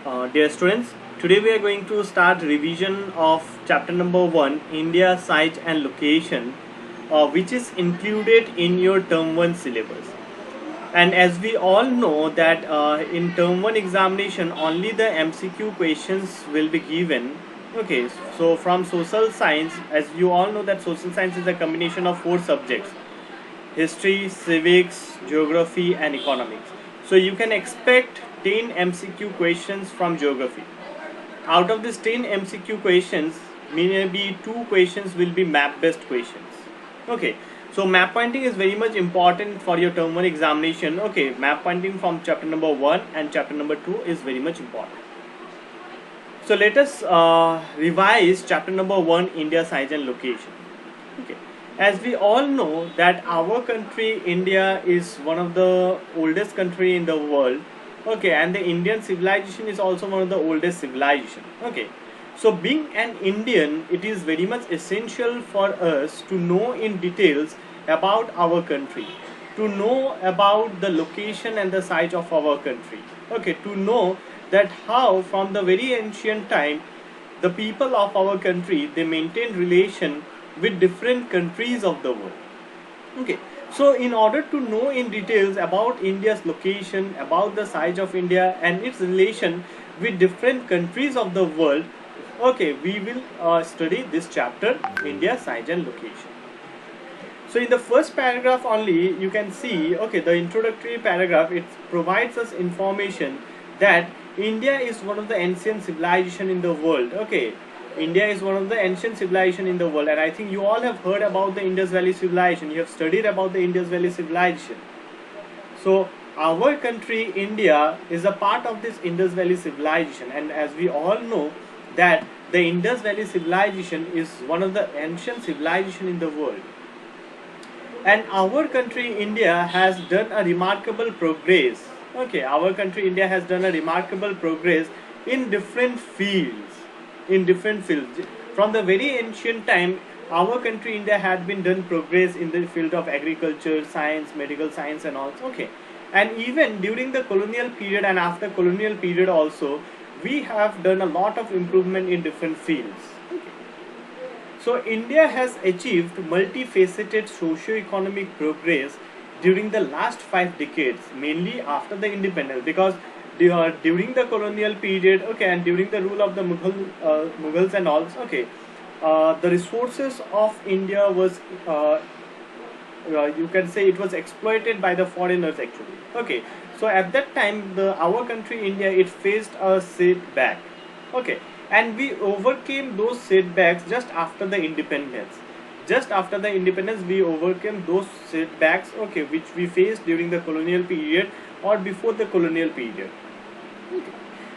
Dear students, today we are going to start revision of chapter number 1, India, Site and Location, which is included in your term 1 syllabus. And as we all know that in term 1 examination only the MCQ questions will be given. Okay, so from social science, as you all know that social science is a combination of 4 subjects: history, civics, geography and economics. So you can expect 10 MCQ questions from geography. Out of these 10 MCQ questions, maybe 2 questions will be map based questions. Okay, so map pointing is very much important for your term 1 examination. Okay, map pointing from chapter number 1 and chapter number 2 is very much important. So let us revise chapter number 1, India, Size and Location. Okay, as we all know that our country India is one of the oldest country in the world. Okay, and the Indian civilization is also one of the oldest civilization. Okay, so being an Indian, it is very much essential for us to know in details about our country, to know about the location and the size of our country. Okay, to know that how from the very ancient time the people of our country they maintain relation with different countries of the world. Okay, so in order to know in details about India's location, about the size of India and its relation with different countries of the world, okay, we will study this chapter, India, size and location. So in the first paragraph only you can see, okay, the introductory paragraph, it provides us information that India is one of the ancient civilization in the world. Okay, India is one of the ancient civilization in the world, and I think you all have heard about the Indus Valley civilization. You have studied about the Indus Valley civilization. So our country India is a part of this Indus Valley civilization, and as we all know that the Indus Valley civilization is one of the ancient civilization in the world. And our country India has done a remarkable progress. Okay, our country India has done a remarkable progress in different fields. From the very ancient time, our country India had been done progress in the field of agriculture, science, medical science and all. Okay, and even during the colonial period and after colonial period also, we have done a lot of improvement in different fields. Okay. So India has achieved multifaceted socio-economic progress during the last 5 decades, mainly after the independence, because during the colonial period, okay, and during the rule of the Mughals and all, okay, the resources of India was, you can say, it was exploited by the foreigners actually. Okay, so at that time, our country India, it faced a setback. Okay, and we overcame those setbacks just after the independence. Just after the independence, we overcame those setbacks, okay, which we faced during the colonial period or before the colonial period. Okay.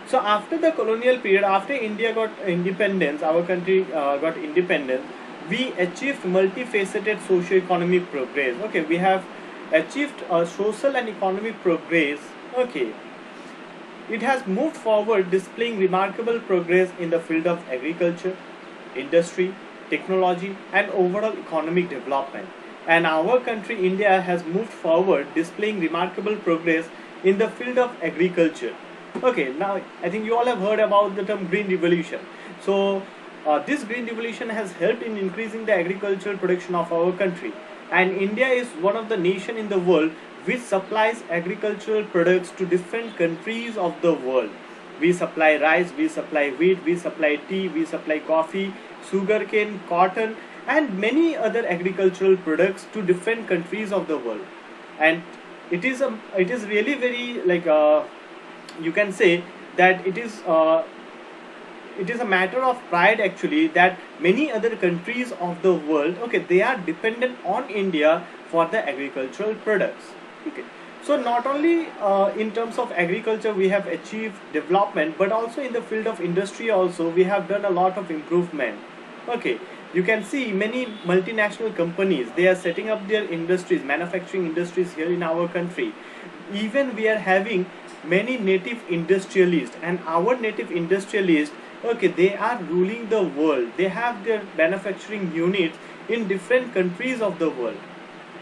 So after the colonial period, after India got independence, our country got independence, we achieved multifaceted socio-economic progress. Okay, we have achieved social and economic progress. Okay, it has moved forward, displaying remarkable progress in the field of agriculture, industry, technology and overall economic development. And our country India has moved forward, displaying remarkable progress in the field of agriculture. Okay, now I think you all have heard about the term green revolution. So this green revolution has helped in increasing the agricultural production of our country, and India is one of the nation in the world which supplies agricultural products to different countries of the world. We supply rice, we supply wheat, we supply tea, we supply coffee, sugarcane, cotton and many other agricultural products to different countries of the world. And it is really very like you can say that it is a matter of pride actually that many other countries of the world, okay, they are dependent on India for the agricultural products. Okay, so not only in terms of agriculture we have achieved development, but also in the field of industry also we have done a lot of improvement. Okay, you can see many multinational companies, they are setting up their industries, manufacturing industries here in our country. Even we are having many native industrialists, and our native industrialists, okay, they are ruling the world. They have their manufacturing units in different countries of the world.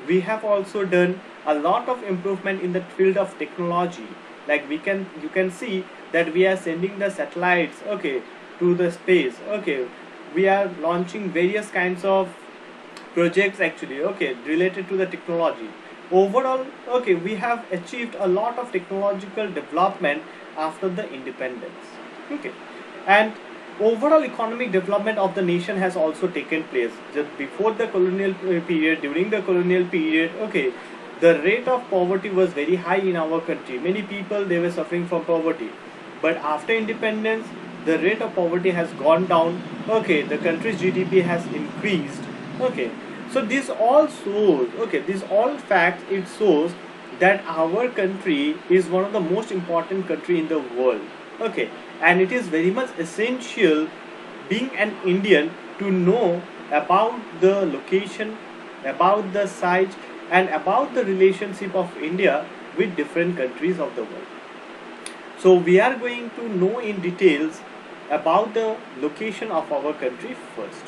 We have also done a lot of improvement in the field of technology. Like you can see that we are sending the satellites, okay, to the space, okay, we are launching various kinds of projects actually, okay, related to the technology. Overall, okay, we have achieved a lot of technological development after the independence, okay. And overall economic development of the nation has also taken place. Just before the colonial period, during the colonial period, okay, the rate of poverty was very high in our country. Many people, they were suffering from poverty, but after independence the rate of poverty has gone down, okay, the country's GDP has increased, okay. So this all shows, okay, this all facts, it shows that our country is one of the most important country in the world, okay. And it is very much essential, being an Indian, to know about the location, about the site, and about the relationship of India with different countries of the world. So we are going to know in details about the location of our country first.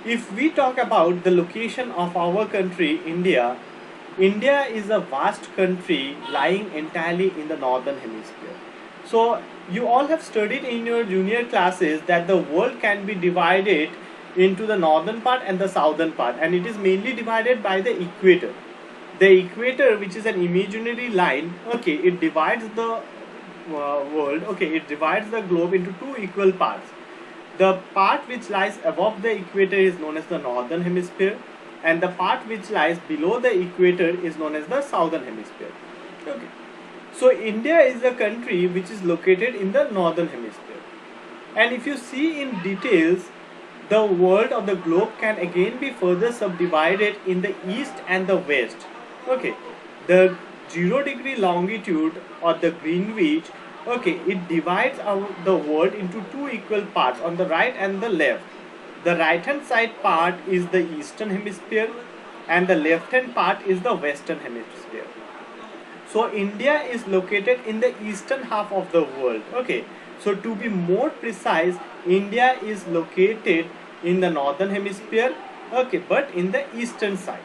If we talk about the location of our country, India, India is a vast country lying entirely in the northern hemisphere. So you all have studied in your junior classes that the world can be divided into the northern part and the southern part, and it is mainly divided by the equator. The equator, which is an imaginary line, okay, it divides the world, okay, it divides the globe into two equal parts. The part which lies above the equator is known as the northern hemisphere, and the part which lies below the equator is known as the southern hemisphere, okay. So India is a country which is located in the northern hemisphere, and if you see in details, the world or the globe can again be further subdivided in the east and the west, okay. The 0 degree longitude, or the Greenwich, okay, it divides the world into two equal parts on the right and the left. The right hand side part is the eastern hemisphere, and the left hand part is the western hemisphere. So India is located in the eastern half of the world, okay. So to be more precise, India is located in the northern hemisphere, okay, but in the eastern side.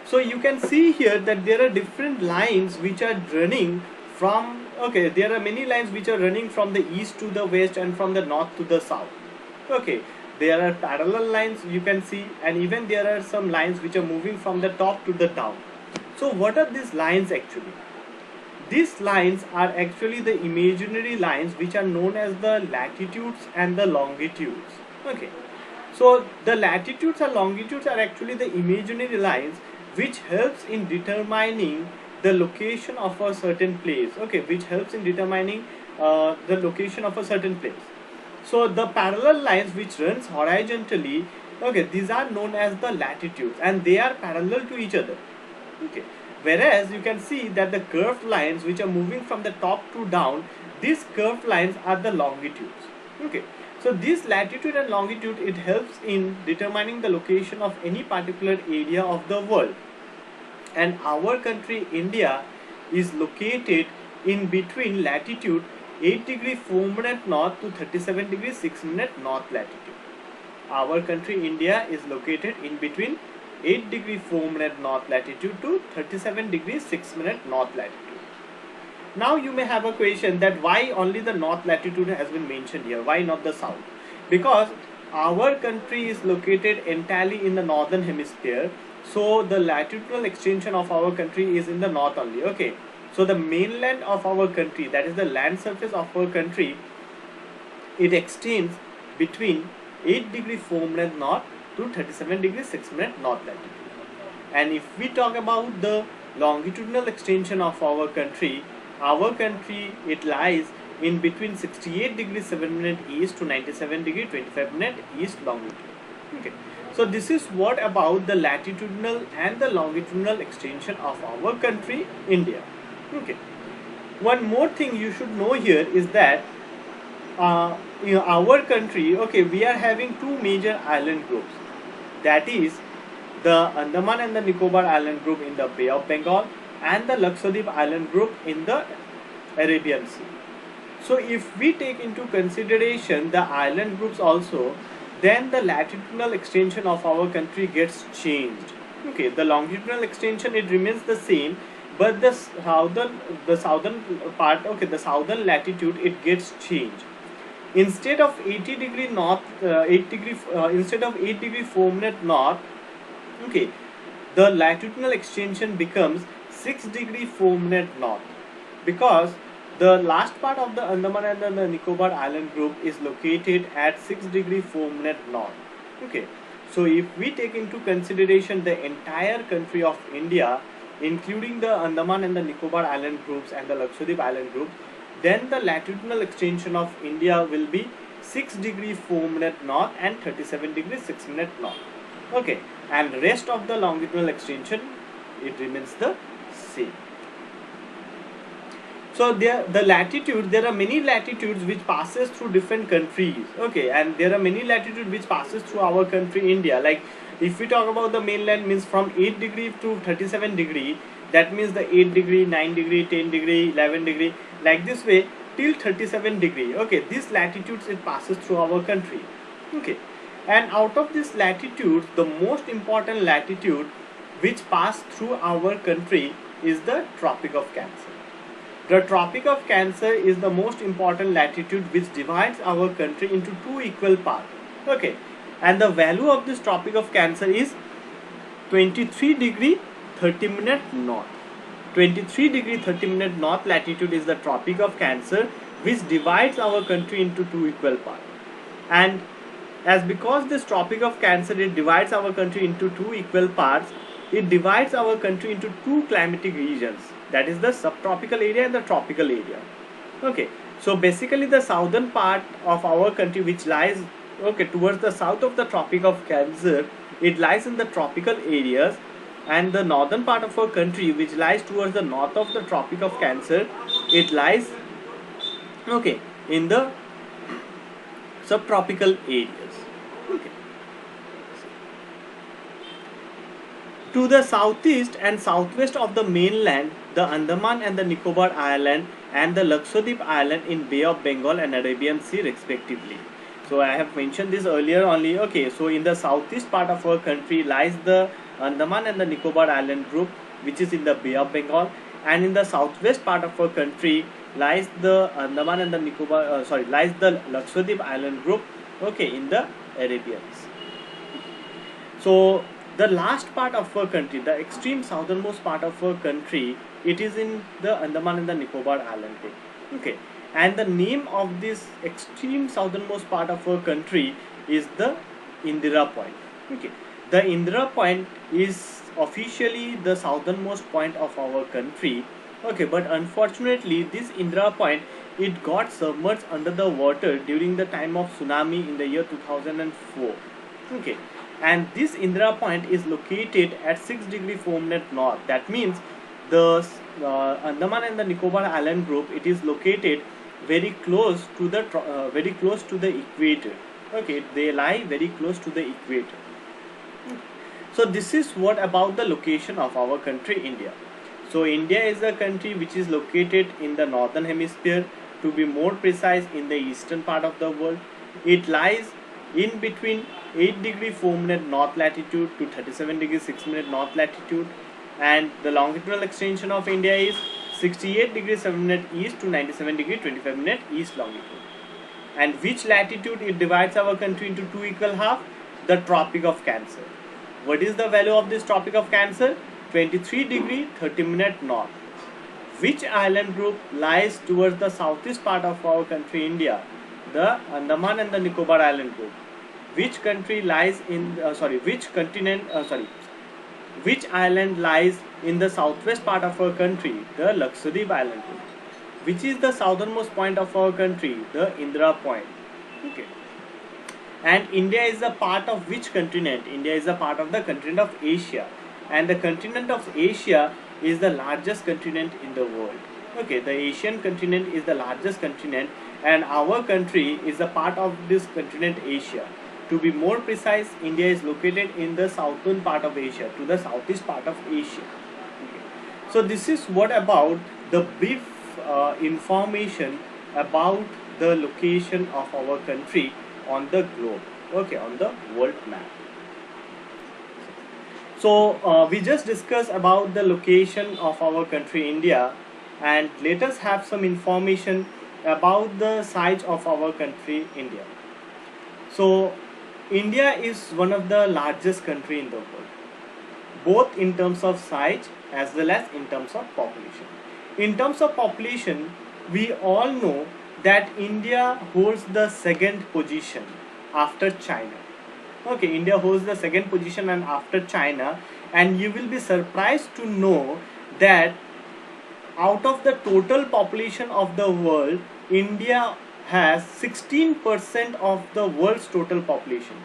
So you can see here that there are different lines which are running from, okay, there are many lines which are running from the east to the west and from the north to the south, okay. There are parallel lines you can see, and even there are some lines which are moving from the top to the down. So what are these lines actually? These lines are actually the imaginary lines which are known as the latitudes and the longitudes, okay. So the latitudes and longitudes are actually the imaginary lines which helps in determining the location of a certain place, okay, which helps in determining the location of a certain place. So the parallel lines which runs horizontally, okay, these are known as the latitudes, and they are parallel to each other, okay. Whereas you can see that the curved lines which are moving from the top to down, these curved lines are the longitudes, okay. So this latitude and longitude, it helps in determining the location of any particular area of the world. And our country India is located in between latitude 8 degree 4 minute north to 37 degree 6 minute north latitude. Our country India is located in between 8 degree 4 minute north latitude to 37 degree 6 minute north latitude. Now you may have a question that why only the north latitude has been mentioned here, why not the south? Because our country is located entirely in the northern hemisphere, so the latitudinal extension of our country is in the north only, okay. So the mainland of our country, that is the land surface of our country, it extends between 8 degree 4 minute north to 37 degree 6 minute north latitude. And if we talk about the longitudinal extension of our country, it lies in between 68 degree 7 minute east to 97 degree 25 minute east longitude, okay. So this is what about the latitudinal and the longitudinal extension of our country India, okay. One more thing you should know here is that in our country, okay, we are having two major island groups, that is the Andaman and the Nicobar island group in the Bay of Bengal and the Lakshadweep island group in the Arabian Sea. So if we take into consideration the island groups also, then the latitudinal extension of our country gets changed, Okay, the longitudinal extension, it remains the same, but the southern part, okay, the southern latitude, it gets changed. Instead of 80 degree north, 8 degree instead of 8 degree 4 minute north, okay, the latitudinal extension becomes 6 degree 4 minute north, because the last part of the Andaman and the Nicobar island group is located at 6 degree 4 minute north. Okay, so if we take into consideration the entire country of India, including the Andaman and the Nicobar island groups and the Lakshadweep island group, then the latitudinal extension of India will be 6 degree 4 minute north and 37 degree 6 minute north. Okay, and rest of the longitudinal extension, it remains the same. So the latitude, there are many latitudes which passes through different countries. Okay, and there are many latitudes which passes through our country India. Like if we talk about the mainland, means from 8 degree to 37 degree, that means the 8 degree, 9 degree, 10 degree, 11 degree, like this way till 37 degree. Okay, these latitudes, it passes through our country. Okay, and out of these latitudes, the most important latitude which pass through our country is the Tropic of Cancer. The Tropic of Cancer is the most important latitude which divides our country into two equal parts. Okay, and the value of this Tropic of Cancer is 23 degree 30 minute north. 23 degree 30 minute north latitude is the Tropic of Cancer, which divides our country into two equal parts. And as because this Tropic of Cancer, it divides our country into two equal parts, it divides our country into two climatic regions, that is the subtropical area and the tropical area. Okay, so basically the southern part of our country, which lies, okay, towards the south of the Tropic of Cancer, it lies in the tropical areas, and the northern part of our country, which lies towards the north of the Tropic of Cancer, it lies, okay, in the subtropical areas. Okay. To the southeast and southwest of the mainland, the Andaman and the Nicobar Island and the Lakshadweep Island in Bay of Bengal and Arabian Sea respectively. So I have mentioned this earlier only. Okay, so in the southeast part of our country lies the Andaman and the Nicobar Island group, which is in the Bay of Bengal, and in the southwest part of our country lies the Andaman and the Nicobar, lies the Lakshadweep Island group, okay, in the Arabian Sea. So the last part of our country, the extreme southernmost part of our country, it is in the Andaman and the Nicobar Island group. Okay, and the name of this extreme southernmost part of our country is the Indira Point. Okay, the Indira Point is officially the southernmost point of our country. Okay, but unfortunately this Indira Point, it got submerged under the water during the time of tsunami in the year 2004. Okay, and this Indira Point is located at 6 degree 4 minute north. That means the Andaman and the Nicobar Island group, it is located very close to the equator. Okay, they lie very close to the equator. So this is what about the location of our country India. So India is a country which is located in the northern hemisphere, to be more precise in the eastern part of the world. It lies in between 8 degree 4 minute north latitude to 37 degree 6 minute north latitude, and the longitudinal extension of India is 68 degree 7 minute east to 97 degree 25 minute east longitude. And which latitude it divides our country into two equal half? The Tropic of Cancer. What is the value of this Tropic of Cancer? 23 degree 30 minute north. Which island group lies towards the southeast part of our country India? The Andaman and the Nicobar Island group. Which country lies in which island lies in the southwest part of our country? The Lakshadweep Island group. Which is the southernmost point of our country? The Indira Point. Okay. And India is a part of which continent? India is a part of the continent of Asia, and the continent of Asia is the largest continent in the world. Okay, the Asian continent is the largest continent, and our country is a part of this continent Asia. To be more precise, India is located in the southern part of Asia, to the southeast part of Asia. Okay. So this is what about the brief information about the location of our country on the globe, okay, on the world map. We just discussed about the location of our country India, and let us have some information about the size of our country India. So India is one of the largest country in the world, both in terms of size as well as in terms of population. In terms of population, we all know that India holds the second position after China. Okay, India holds the second position and after China, and you will be surprised to know that out of the total population of the world, India has 16% of the world's total population.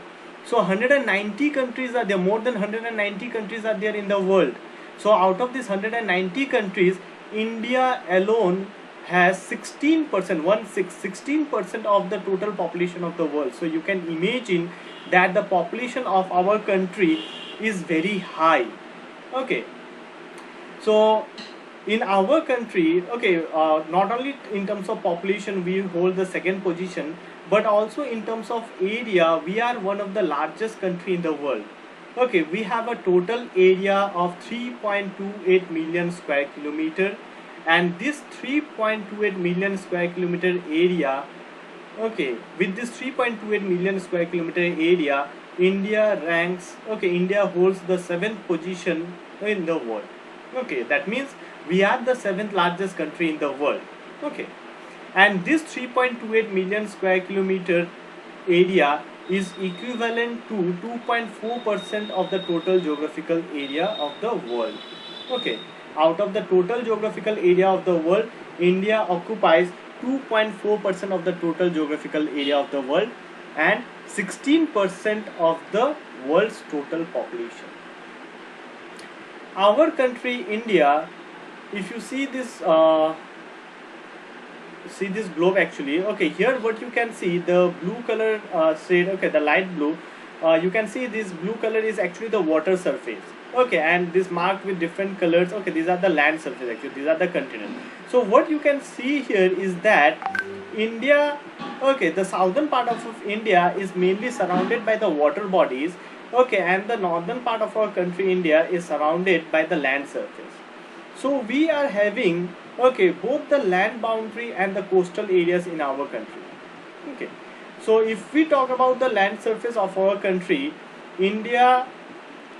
So 190 countries are there, more than 190 countries are there in the world. So out of these 190 countries, India alone has 16%, 16% of the total population of the world. So you can imagine that the population of our country is very high. Okay, so in our country, okay, not only in terms of population we hold the second position, but also in terms of area we are one of the largest country in the world. Okay, we have a total area of 3.28 million square kilometer, and this 3.28 million square kilometer area, okay, with this 3.28 million square kilometer area, India ranks, okay, India holds the seventh position in the world. Okay, that means we are the seventh largest country in the world. Okay, and this 3.28 million square kilometer area is equivalent to 2.4% of the total geographical area of the world. Okay, out of the total geographical area of the world, India occupies 2.4% of the total geographical area of the world and 16% of the world's total population. Our country India, if you see this globe actually, okay, here what you can see, the blue color shade, okay, the light blue, you can see this blue color is actually the water surface. Okay, and this marked with different colors, okay, these are the land surface, actually these are the continent. So what you can see here is that India, okay, the southern part of India is mainly surrounded by the water bodies, okay, and the northern part of our country India is surrounded by the land surface. So we are having, okay, both the land boundary and the coastal areas in our country. Okay, so if we talk about the land surface of our country, India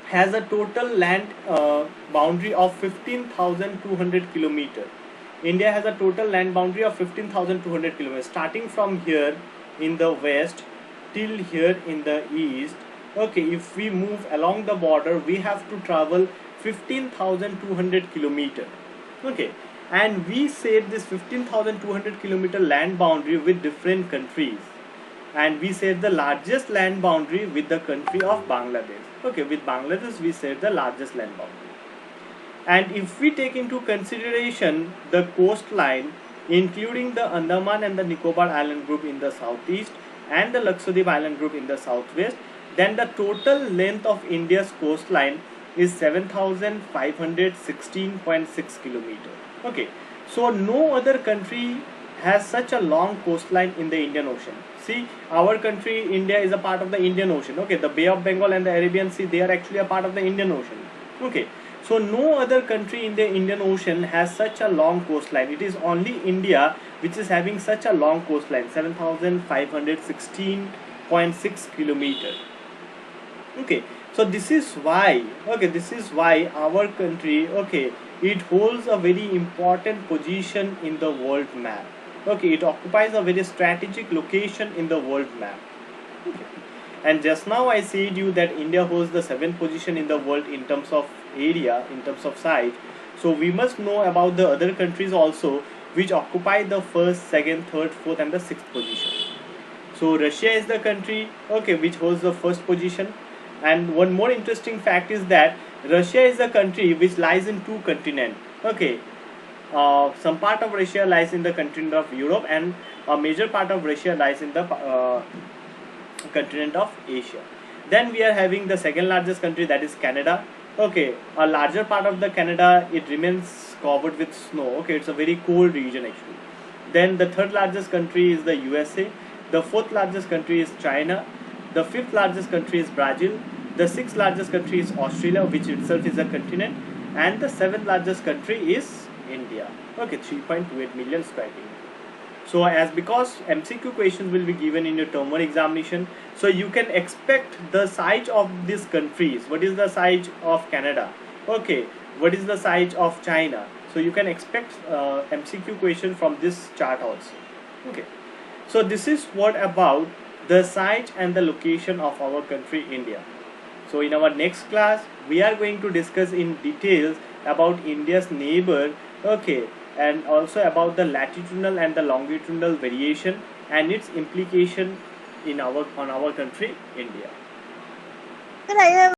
has a total land boundary of 15,200 kilometers. India has a total land boundary of 15,200 kilometers, starting from here in the west till here in the east. Okay, if we move along the border, we have to travel 15,200 kilometers. Okay, and we share this 15,200 kilometer land boundary with different countries, and we share the largest land boundary with the country of Bangladesh. Okay, with Bangladesh we share the largest land boundary. And if we take into consideration the coastline, including the Andaman and the Nicobar Island group in the southeast and the Lakshadweep Island group in the southwest, then the total length of India's coastline is 7,516.6 kilometers. Okay, so no other country has such a long coastline in the Indian Ocean. See, our country India is a part of the Indian Ocean. Okay, the Bay of Bengal and the Arabian Sea, they are actually a part of the Indian Ocean. Okay, so no other country in the Indian Ocean has such a long coastline. It is only India which is having such a long coastline, 7,516.6 kilometers. Okay, so this is why, okay, this is why our country, okay, it holds a very important position in the world map. Okay, it occupies a very strategic location in the world map. Okay, and just now I said you that India holds the seventh position in the world in terms of area, in terms of size. So we must know about the other countries also which occupy the first, second, third, fourth and the sixth position. So Russia is the country, okay, which holds the first position. And one more interesting fact is that Russia is a country which lies in two continents. Okay, some part of Russia lies in the continent of Europe, and a major part of Russia lies in the continent of Asia. Then we are having the second largest country, that is Canada. Okay, a larger part of the Canada, it remains covered with snow. Okay, it's a very cold region actually. Then the third largest country is the USA. The fourth largest country is China. The fifth largest country is Brazil. The sixth largest country is Australia, which itself is a continent, and the seventh largest country is India. Okay, 3.28 million square kilometers. So as because MCQ questions will be given in your term 1 examination, so you can expect the size of these countries. What is the size of Canada? Okay, what is the size of China? So you can expect MCQ question from this chart also. Okay, so this is what about the size and the location of our country India. So in our next class, we are going to discuss in details about India's neighbor, okay, and also about the latitudinal and the longitudinal variation and its implication in our on our country India. Sir, I have